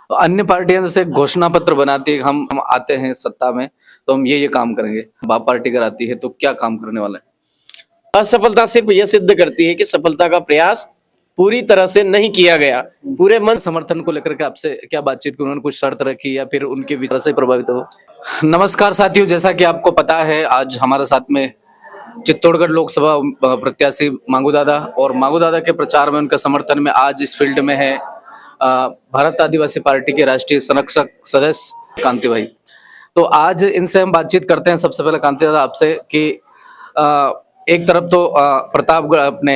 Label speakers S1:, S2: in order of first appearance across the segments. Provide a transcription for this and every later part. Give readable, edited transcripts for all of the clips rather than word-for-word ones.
S1: तो अन्य पार्टियां जैसे घोषणा पत्र बनाती है, हम आते हैं सत्ता में तो हम ये काम करेंगे। बाप पार्टी अगर आती है तो क्या काम करने वाला है?
S2: असफलता सिर्फ यह सिद्ध करती है कि सफलता का प्रयास पूरी तरह से नहीं किया गया। पूरे मन
S1: समर्थन को लेकर के आपसे क्या बातचीत की, उन्होंने कुछ शर्त रखी या फिर उनके विचार से प्रभावित हो? नमस्कार साथियों, जैसा कि आपको पता है आज हमारे साथ में चित्तौड़गढ़ लोकसभा प्रत्याशी मांगू दादा, और मांगू दादा के प्रचार में उनके समर्थन में आज इस फील्ड में है भारत आदिवासी पार्टी के राष्ट्रीय संरक्षक सदस्य कांति भाई। तो आज इनसे हम बातचीत करते हैं। सबसे पहले कांति दादा आपसे कि एक तरफ तो प्रतापगढ़ अपने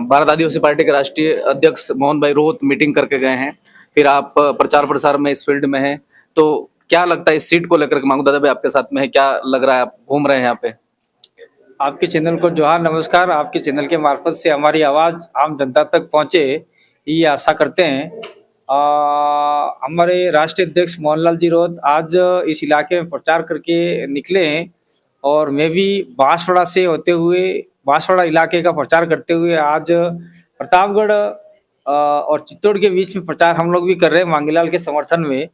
S1: भारत आदिवासी पार्टी के राष्ट्रीय अध्यक्ष मोहन भाई रोहत मीटिंग करके गए हैं, फिर आप प्रचार प्रसार में इस फील्ड में हैं, तो क्या लगता है इस सीट को लेकर के? मांगू दादा भाई आपके साथ में है, क्या लग रहा है, आप घूम रहे हैं यहाँ पे?
S3: आपके चैनल को जोहार, नमस्कार। आपके चैनल के मार्फत से हमारी आवाज़ आम जनता तक पहुंचे, ये आशा करते हैं। हमारे राष्ट्रीय अध्यक्ष मोहनलाल जी रोहत आज इस इलाके में प्रचार करके निकले हैं और मैं भी बांसवाड़ा से होते हुए बांसवाड़ा इलाके का प्रचार करते हुए आज प्रतापगढ़ और चित्तौड़ के बीच में प्रचार हम लोग भी कर रहे हैं मांगीलाल के समर्थन में।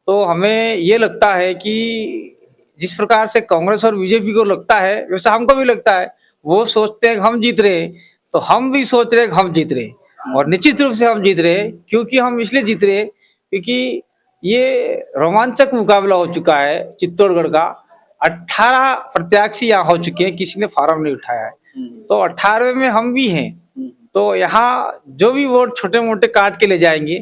S3: तो हमें ये लगता है कि जिस प्रकार से कांग्रेस और बीजेपी को लगता है वैसा हमको भी लगता है। वो सोचते हैं हम जीत रहे हैं तो हम भी सोच रहे हैं हम जीत रहे हैं, और निश्चित रूप से हम जीत रहे हैं। क्योंकि हम इसलिए जीत रहे हैं क्योंकि ये रोमांचक मुकाबला हो चुका है चित्तौड़गढ़ का। 18 प्रत्याशी यहाँ हो चुके हैं, किसी ने फार्म नहीं उठाया है, तो 18वें में हम भी हैं। तो यहाँ जो भी वोट छोटे मोटे काट के ले जाएंगे,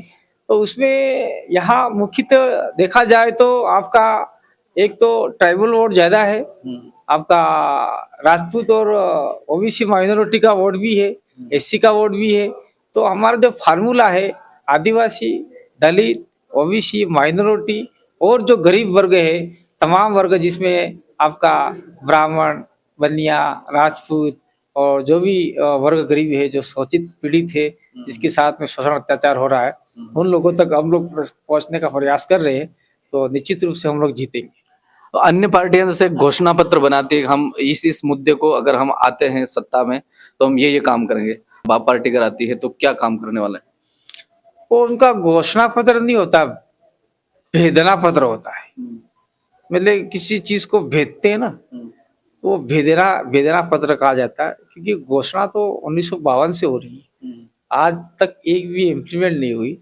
S3: तो उसमें यहाँ मुख्यतः देखा जाए तो आपका एक तो ट्राइबल वोट ज्यादा है, आपका राजपूत और ओबीसी माइनॉरिटी का वोट भी है, एससी का वोट भी है। तो हमारा जो फार्मूला है आदिवासी, दलित, ओबीसी, माइनॉरिटी और जो गरीब वर्ग है, तमाम वर्ग जिसमें आपका ब्राह्मण, बनिया, राजपूत और जो भी वर्ग गरीब है, जो शोषित पीड़ित है, जिसके साथ में शोषण अत्याचार हो रहा है, उन लोगों तक हम लोग पहुंचने का प्रयास कर रहे हैं। तो निश्चित रूप से हम लोग जीतेंगे।
S1: तो अन्य पार्टियां जैसे घोषणा पत्र बनाती है, हम इस मुद्दे को अगर हम आते हैं सत्ता में तो हम ये काम करेंगे। बाप पार्टी अगर आती है तो क्या काम करने वाला है?
S3: वो उनका घोषणा पत्र नहीं होता, भेदना पत्र होता है। मतलब किसी चीज को भेदते हैं ना, तो वो भेदना पत्र कहा जाता है। क्योंकि घोषणा तो 1952 से हो रही है, आज तक एक भी इम्प्लीमेंट नहीं हुई।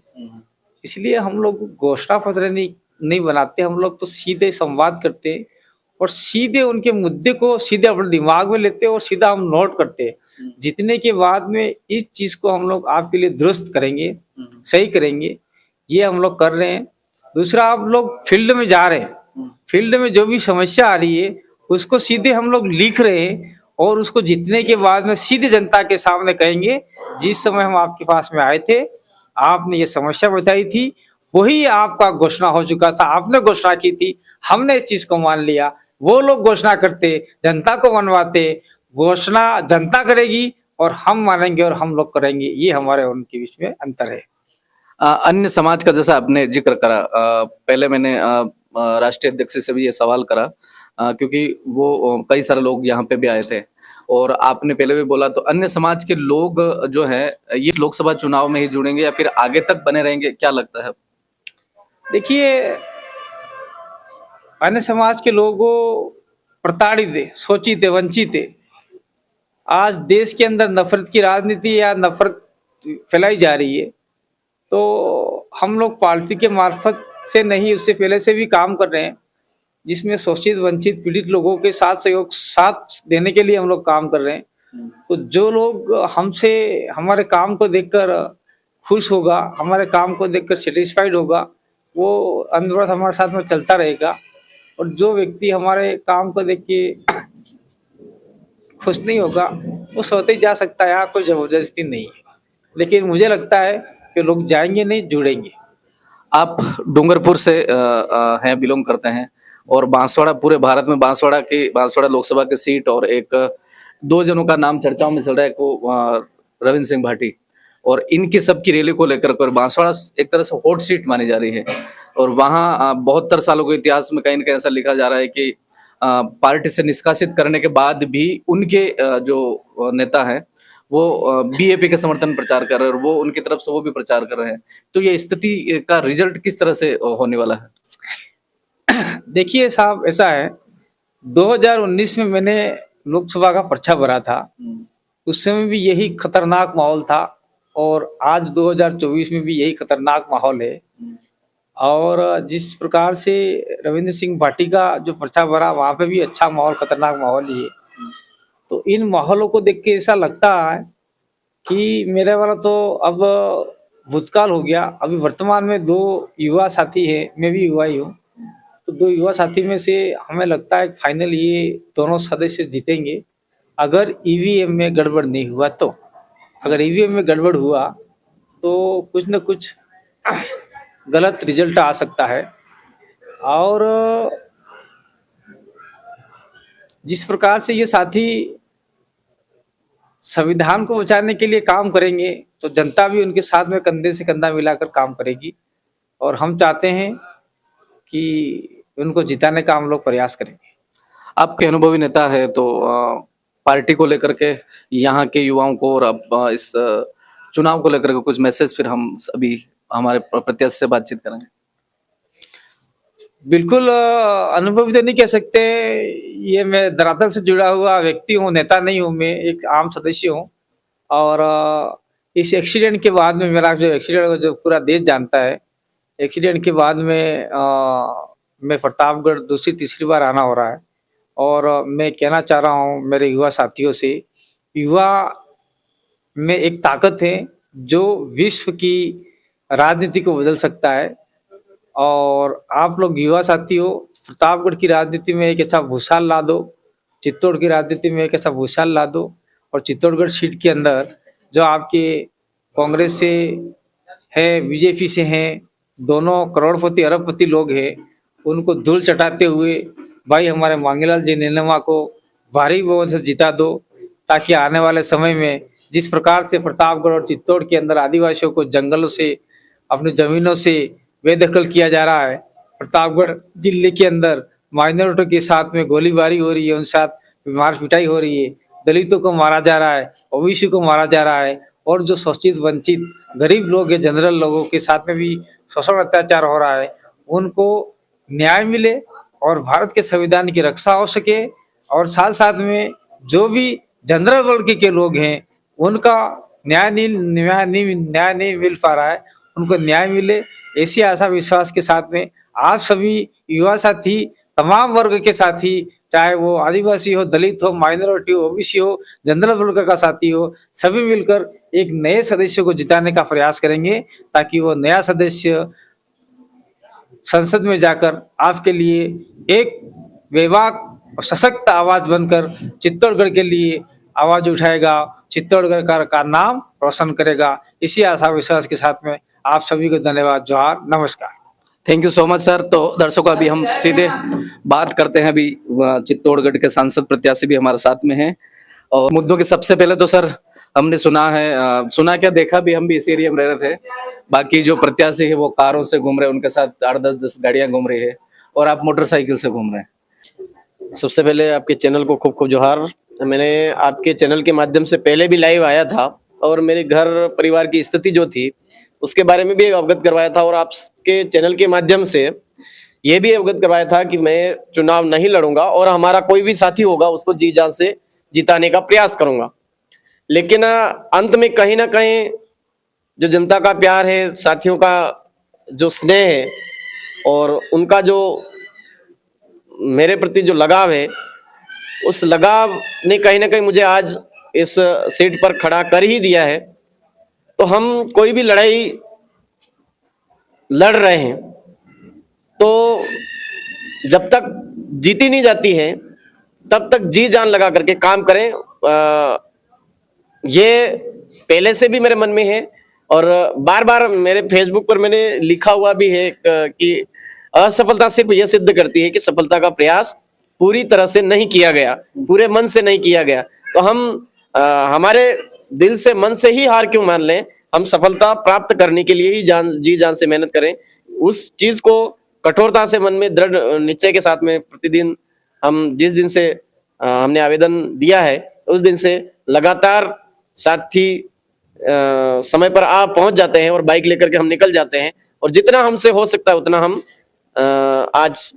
S3: इसलिए हम लोग घोषणा पत्र नहीं बनाते, हम लोग तो सीधे संवाद करते हैं और सीधे उनके मुद्दे को सीधे अपने दिमाग में लेते हैं और सीधा हम नोट करते हैं। जीतने के बाद में इस चीज को हम लोग आपके लिए दुरुस्त करेंगे, सही करेंगे, ये हम लोग कर रहे हैं। दूसरा, आप लोग फील्ड में जा रहे हैं, फील्ड में जो भी समस्या आ रही है उसको सीधे हम लोग लिख रहे हैं और उसको जीतने के बाद में सीधे जनता के सामने कहेंगे, जिस समय हम आपके पास में आए थे आपने ये समस्या बताई थी, वही आपका घोषणा हो चुका था, आपने घोषणा की थी, हमने इस चीज को मान लिया। वो लोग घोषणा करते, जनता को मनवाते, घोषणा जनता करेगी और हम मानेंगे और हम लोग करेंगे। ये हमारे उनके बीच में अंतर है।
S1: अन्य समाज का जैसा आपने जिक्र करा, पहले मैंने राष्ट्रीय अध्यक्ष से भी ये सवाल करा, क्योंकि वो कई सारे लोग यहाँ पे भी आए थे और आपने पहले भी बोला, तो अन्य समाज के लोग जो है ये लोकसभा चुनाव में ही जुड़ेंगे या फिर आगे तक बने रहेंगे, क्या लगता है?
S3: देखिए, अन्य समाज के लोगों प्रताड़ित है, शोषित है, वंचित है। आज देश के अंदर नफरत की राजनीति या नफरत फैलाई जा रही है, तो हम लोग पार्टी के मार्फत से नहीं, उससे पहले से भी काम कर रहे हैं, जिसमें शोषित, वंचित, पीड़ित लोगों के साथ सहयोग साथ देने के लिए हम लोग काम कर रहे हैं। तो जो लोग हमसे हमारे काम को देखकर खुश होगा, हमारे काम को देखकर सेटिस्फाइड होगा, वो अनवरत हमारे साथ में चलता रहेगा। और जो व्यक्ति हमारे काम को देख के खुश नहीं होगा वो सोते ही जा सकता है, यहाँ कोई जबरदस्ती नहीं है। लेकिन मुझे लगता है कि लोग जाएंगे नहीं, जुड़ेंगे।
S1: आप डूंगरपुर से हैं, बिलोंग करते हैं, और बांसवाड़ा, पूरे भारत में बांसवाड़ा लोकसभा की सीट, और एक दो जनों का नाम चर्चाओं में चल रहा है, को रविंद्र सिंह भाटी, और इनकी सबकी रैली को लेकर बांसवाड़ा एक तरह से हॉट सीट मानी जा रही है। और वहाँ 72 सालों के इतिहास में कहीं न कहीं ऐसा लिखा जा रहा है कि पार्टी से निष्कासित करने के बाद भी उनके जो नेता हैं वो बीएपी के समर्थन प्रचार कर रहे हैं और वो उनकी तरफ से वो भी प्रचार कर रहे हैं। तो ये स्थिति का रिजल्ट किस तरह से होने वाला है?
S3: देखिए साहब, ऐसा है, 2019 में मैंने लोकसभा का पर्चा भरा था। उस समय भी यही खतरनाक माहौल था और आज 2024 में भी यही खतरनाक माहौल है। और जिस प्रकार से रविंद्र सिंह भाटी का जो पर्चा भरा, वहाँ पे भी अच्छा माहौल, खतरनाक माहौल ही है। तो इन माहौलों को देख के ऐसा लगता है कि मेरे वाला तो अब भूतकाल हो गया। अभी वर्तमान में 2 युवा साथी है, मैं भी युवा ही हूँ। तो 2 युवा साथी में से हमें लगता है फाइनल ये दोनों सदस्य जीतेंगे, अगर ईवीएम में गड़बड़ नहीं हुआ तो। अगर ईवीएम में गड़बड़ हुआ तो कुछ न कुछ गलत रिजल्ट आ सकता है। और जिस प्रकार से ये साथी संविधान को बचाने के लिए काम करेंगे, तो जनता भी उनके साथ में कंधे से कंधा मिलाकर काम करेगी। और हम चाहते हैं कि उनको जिताने का हम लोग प्रयास करेंगे।
S1: आपके अनुभवी नेता है तो पार्टी को लेकर के, यहाँ के युवाओं को और अब इस चुनाव को लेकर के कुछ मैसेज फिर हम अभी हमारे प्रत्याशी से बातचीत करेंगे।
S3: बिल्कुल अनुभवी तो नहीं कह सकते, ये मैं धरातल से जुड़ा हुआ व्यक्ति हूँ, नेता नहीं हूँ, मैं एक आम सदस्य हूँ। और इस एक्सीडेंट के बाद में, मेरा जो एक्सीडेंट जो पूरा देश जानता है, एक्सीडेंट के बाद में मैं प्रतापगढ़ दूसरी तीसरी बार आना हो रहा है। और मैं कहना चाह रहा हूँ मेरे युवा साथियों से, युवा में एक ताकत है जो विश्व की राजनीति को बदल सकता है। और आप लोग युवा साथी हो, प्रतापगढ़ की राजनीति में एक ऐसा भूसाल ला दो, चित्तौड़ की राजनीति में एक ऐसा भूसाल ला दो। और चित्तौड़गढ़ सीट के अंदर जो आपके कांग्रेस से है, बीजेपी से हैं, दोनों करोड़पति अरबपति लोग हैं, उनको धूल चटाते हुए भाई हमारे मांगीलाल जी नीलमा को भारी बहुमत से जिता दो, ताकि आने वाले समय में जिस प्रकार से प्रतापगढ़ और चित्तौड़ के अंदर आदिवासियों को जंगलों से, अपनी जमीनों से बेदखल किया जा रहा है, प्रतापगढ़ जिले के अंदर माइनॉरिटी के साथ में गोलीबारी हो रही है, उनके साथ मार पिटाई हो रही है, दलितों को मारा जा रहा है, ओबीसी को मारा जा रहा है, और जो शोषित वंचित गरीब लोग हैं, जनरल लोगों के साथ में भी शोषण अत्याचार हो रहा है, उनको न्याय मिले और भारत के संविधान की रक्षा हो सके। और साथ साथ में जो भी जनरल वर्ग के लोग हैं उनका न्याय नहीं मिल पा रहा है, उनको न्याय मिले, ऐसी आशा विश्वास के साथ में आप सभी युवा साथी, तमाम वर्ग के साथी, चाहे वो आदिवासी हो, दलित हो, माइनॉरिटी हो, ओबीसी हो, जनरल वर्ग का साथी हो, सभी मिलकर एक नए सदस्य को जिताने का प्रयास करेंगे, ताकि वो नया सदस्य संसद में जाकर आपके लिए एक बेबाक और सशक्त आवाज बनकर चित्तौड़गढ़ के लिए आवाज उठाएगा, चित्तौड़गढ़ का नाम रोशन करेगा। इसी आशा विश्वास के साथ में आप सभी को धन्यवाद, जोहार, नमस्कार।
S1: Thank you so much sir. तो दर्शकों, अभी हम सीधे बात करते हैं। अभी चित्तौड़गढ़ के सांसद प्रत्याशी भी हमारे साथ में हैं और मुद्दों के सबसे पहले तो सर हमने सुना क्या, देखा भी, हम भी इस एरिया में रह रहे थे। बाकी जो प्रत्याशी है वो कारों से घूम रहे हैं, उनके साथ 8-10 गाड़ियां घूम रही है और आप मोटरसाइकिल से घूम रहे हैं।
S2: सबसे पहले आपके चैनल को खूब खूब जोहार। मैंने आपके चैनल के माध्यम से पहले भी लाइव आया था और मेरे घर परिवार की स्थिति जो थी उसके बारे में भी अवगत करवाया था, और आपके चैनल के माध्यम से ये भी अवगत करवाया था कि मैं चुनाव नहीं लड़ूंगा और हमारा कोई भी साथी होगा उसको जी जान से जिताने का प्रयास करूंगा। लेकिन अंत में कहीं ना कहीं जो जनता का प्यार है, साथियों का जो स्नेह है और उनका जो मेरे प्रति जो लगाव है, उस लगाव ने कहीं ना कहीं मुझे आज इस सीट पर खड़ा कर ही दिया है। तो हम कोई भी लड़ाई लड़ रहे हैं तो जब तक जीती नहीं जाती है तब तक जी जान लगा करके काम करें। ये पहले से भी मेरे मन में है और बार बार मेरे फेसबुक पर मैंने लिखा हुआ भी है कि असफलता सिर्फ यह सिद्ध करती है कि सफलता का प्रयास पूरी तरह से नहीं किया गया, पूरे मन से नहीं किया गया। तो हम हमारे दिल से, मन से ही हार क्यों मान लें, हम सफलता प्राप्त करने के लिए ही जी जान से मेहनत करें। उस चीज को कठोरता से, मन में दृढ़ निश्चय के साथ में प्रतिदिन हम जिस दिन से हमने आवेदन दिया है उस दिन से लगातार साथ ही समय पर आप पहुंच जाते हैं और बाइक लेकर के हम निकल जाते हैं, और जितना हमसे हो सकता है उतना हम आज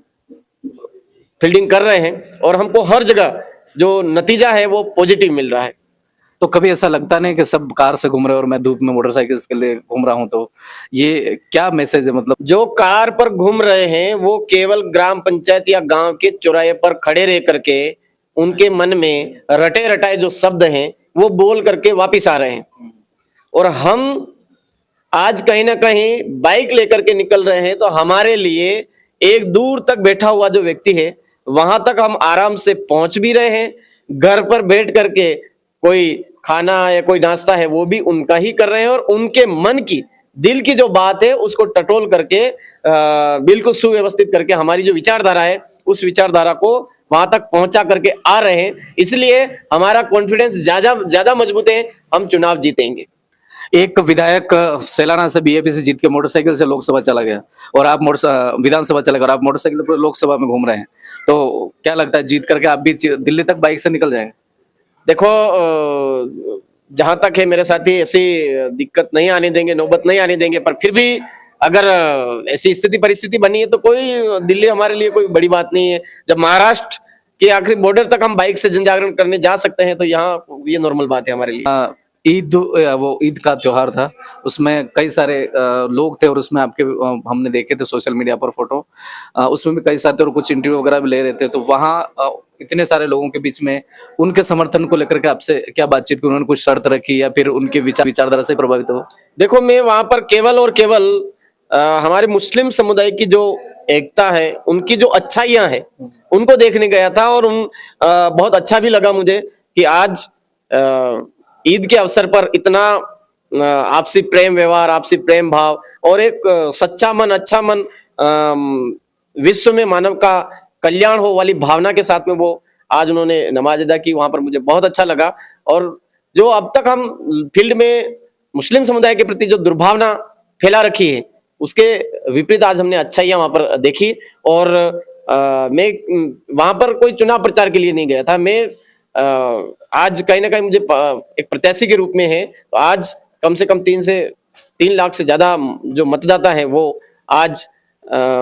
S2: फील्डिंग कर रहे हैं, और हमको हर जगह जो नतीजा है वो पॉजिटिव मिल रहा है।
S1: तो कभी ऐसा लगता नहीं कि सब कार से घूम रहे हैं और मैं धूप में मोटरसाइकिल के लिए घूम रहा हूं, तो ये क्या मैसेज है? मतलब
S2: जो कार पर घूम रहे हैं वो केवल ग्राम पंचायत या गांव के चौराहे पर खड़े रह करके उनके मन में रटे रटाए जो शब्द हैं वो बोल करके वापिस आ रहे हैं, और हम आज कहीं ना कहीं बाइक लेकर के निकल रहे हैं, तो हमारे लिए एक दूर तक बैठा हुआ जो व्यक्ति है वहां तक हम आराम से पहुंच भी रहे हैं। घर पर बैठ करके कोई खाना या कोई नाश्ता है वो भी उनका ही कर रहे हैं, और उनके मन की दिल की जो बात है उसको टटोल करके बिल्कुल सुव्यवस्थित करके हमारी जो विचारधारा है उस विचारधारा को वहां तक पहुंचा करके आ रहे हैं। इसलिए हमारा कॉन्फिडेंस ज्यादा मजबूत है, हम चुनाव जीतेंगे।
S1: एक विधायक सेलाना से बीएपी से जीत के मोटरसाइकिल से लोकसभा चला गया और आप विधानसभा चले गए और आप मोटरसाइकिल पर लोकसभा में घूम रहे हैं, तो क्या लगता है जीत करके आप भी दिल्ली तक बाइक से निकल जाएंगे?
S2: देखो, जहां तक है मेरे साथी ऐसी दिक्कत नहीं आने देंगे, नौबत नहीं आने देंगे, पर फिर भी अगर ऐसी स्थिति परिस्थिति बनी है तो कोई दिल्ली हमारे लिए कोई बड़ी बात नहीं है। जब महाराष्ट्र के आखिरी बॉर्डर तक हम बाइक से जन जागरण करने जा सकते हैं तो यहाँ ये नॉर्मल बात है हमारे लिए।
S1: वो ईद का त्योहार था, उसमें कई सारे लोग थे और उसमें आपके हमने देखे थे सोशल मीडिया पर फोटो, उसमें भी कई सारे थे और कुछ इंटरव्यू वगैरह भी ले रहे थे, तो वहाँ इतने सारे लोगों के बीच में उनके समर्थन को लेकर के आपसे क्या बातचीत की? उन्होंने कुछ शर्त रखी या फिर उनके विचारधारा से प्रभावित हो?
S2: देखो, मैं वहां पर केवल और केवल हमारे मुस्लिम समुदाय की जो एकता है, उनकी जो अच्छाइयां हैं उनको देखने गया था, और बहुत अच्छा भी लगा मुझे कि आज ईद के अवसर पर इतना आपसी प्रेम व्यवहार, आपसी प्रेम भाव और एक सच्चा मन, अच्छा मन, विश्व में मानव का कल्याण हो वाली भावना के साथ में वो आज उन्होंने नमाज अदा की। वहां पर मुझे बहुत अच्छा लगा, और जो अब तक हम फील्ड में मुस्लिम समुदाय के प्रति जो दुर्भावना फैला रखी है उसके विपरीत आज हमने अच्छाइयां वहां पर देखी। और मैं वहां पर कोई चुनाव प्रचार के लिए नहीं गया था, मैं आज कहीं ना कहीं मुझे एक प्रत्याशी के रूप में है, तो आज कम से कम 3 लाख से ज्यादा जो मतदाता है वो आज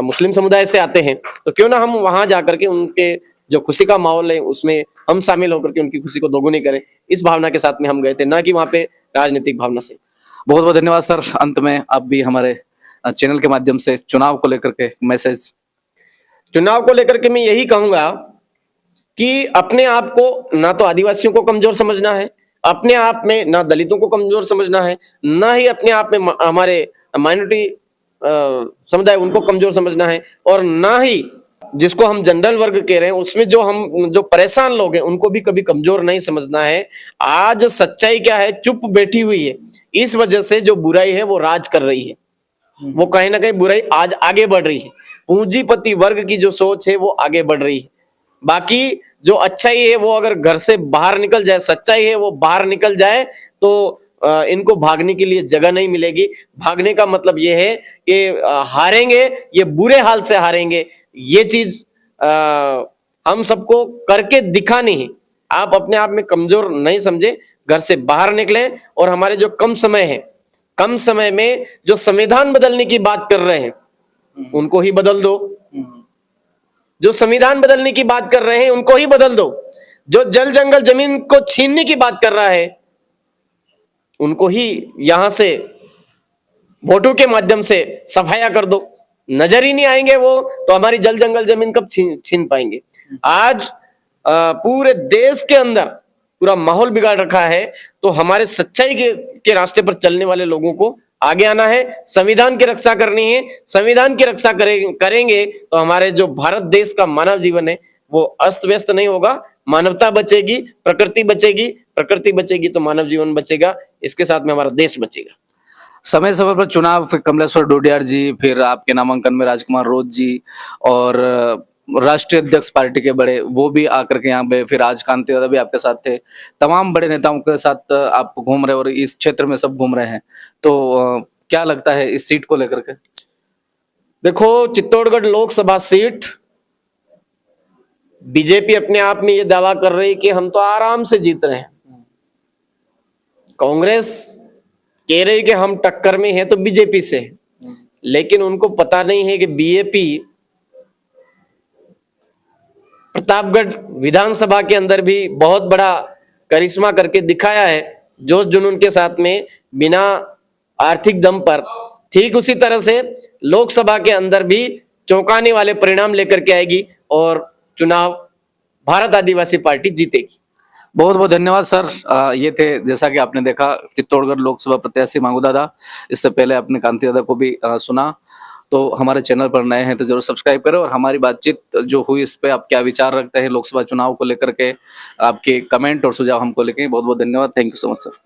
S2: मुस्लिम समुदाय से आते हैं, तो क्यों ना हम वहां जाकर के उनके जो खुशी का माहौल है उसमें हम शामिल होकर के उनकी खुशी को दोगुनी करें, इस भावना के साथ में हम गए थे, ना कि वहां पे राजनीतिक भावना से।
S1: बहुत बहुत धन्यवाद सर। अंत में आप भी हमारे चैनल के माध्यम से चुनाव को लेकर के मैसेज।
S2: चुनाव को लेकर के मैं यही कहूंगा कि अपने आप को ना तो आदिवासियों को कमजोर समझना है, अपने आप में ना दलितों को कमजोर समझना है, ना ही अपने आप में हमारे माइनॉरिटी समुदाय उनको कमजोर समझना है, और ना ही जिसको हम जनरल वर्ग कह रहे हैं उसमें जो परेशान लोग हैं उनको भी कभी कमजोर नहीं समझना है। आज सच्चाई क्या है, चुप बैठी हुई है, इस वजह से जो बुराई है वो राज कर रही है, वो कहीं ना कहीं बुराई आज आगे बढ़ रही है, पूंजीपति वर्ग की जो सोच है वो आगे बढ़ रही है। बाकी जो अच्छाई है वो अगर घर से बाहर निकल जाए, सच्चाई है वो बाहर निकल जाए, तो इनको भागने के लिए जगह नहीं मिलेगी। भागने का मतलब ये है कि हारेंगे, ये बुरे हाल से हारेंगे, ये चीज हम सबको करके दिखानी है। आप अपने आप में कमजोर नहीं समझे, घर से बाहर निकलें, और हमारे जो कम समय है, कम समय में जो संविधान बदलने की बात कर रहे हैं उनको ही बदल दो। जो संविधान बदलने की बात कर रहे हैं उनको ही बदल दो। जो जल जंगल जमीन को छीनने की बात कर रहा है उनको ही यहां से वोटों के माध्यम से सफाया कर दो। नजर ही नहीं आएंगे वो, तो हमारी जल जंगल जमीन कब छीन पाएंगे। आज पूरे देश के अंदर पूरा माहौल बिगाड़ रखा है, तो हमारे सच्चाई के रास्ते पर चलने वाले लोगों को आगे आना है, संविधान की रक्षा करनी है। संविधान की रक्षा करेंगे तो हमारे जो भारत देश का मानव जीवन है वो अस्त व्यस्त नहीं होगा, मानवता बचेगी, प्रकृति बचेगी, प्रकृति बचेगी तो मानव जीवन बचेगा, इसके साथ में हमारा देश बचेगा।
S1: समय समय पर चुनाव, फिर कमलेश्वर डोडियार जी, फिर आपके नामांकन में राजकुमार रोज जी, और राष्ट्रीय अध्यक्ष पार्टी के बड़े वो भी आकर के यहाँ पे, फिर आज कांति दादा भी आपके साथ थे, तमाम बड़े नेताओं के साथ आप घूम रहे और इस क्षेत्र में सब घूम रहे हैं, तो क्या लगता है इस सीट को लेकर के?
S2: देखो, चित्तौड़गढ़ लोकसभा सीट बीजेपी अपने आप में ये दावा कर रही है कि हम तो आराम से जीत रहे हैं, कांग्रेस कह रही कि हम टक्कर में हैं तो बीजेपी से, लेकिन उनको पता नहीं है कि बीएपी प्रतापगढ़ विधानसभा के अंदर भी बहुत बड़ा करिश्मा करके दिखाया है, जोश जुनून के साथ में, बिना आर्थिक दम पर। ठीक उसी तरह से लोकसभा के अंदर भी चौंकाने वाले परिणाम लेकर के आएगी और चुनाव भारत आदिवासी पार्टी जीतेगी।
S1: बहुत बहुत धन्यवाद सर। ये थे, जैसा कि आपने देखा, चित्तौड़गढ़ लोकसभा प्रत्याशी मांगू दादा। इससे पहले आपने कांति दादा को भी सुना। तो हमारे चैनल पर नए हैं तो जरूर सब्सक्राइब करें, और हमारी बातचीत जो हुई इस पे आप क्या विचार रखते हैं लोकसभा चुनाव को लेकर के, आपके कमेंट और सुझाव हमको लिखें। बहुत बहुत धन्यवाद। Thank you so much sir.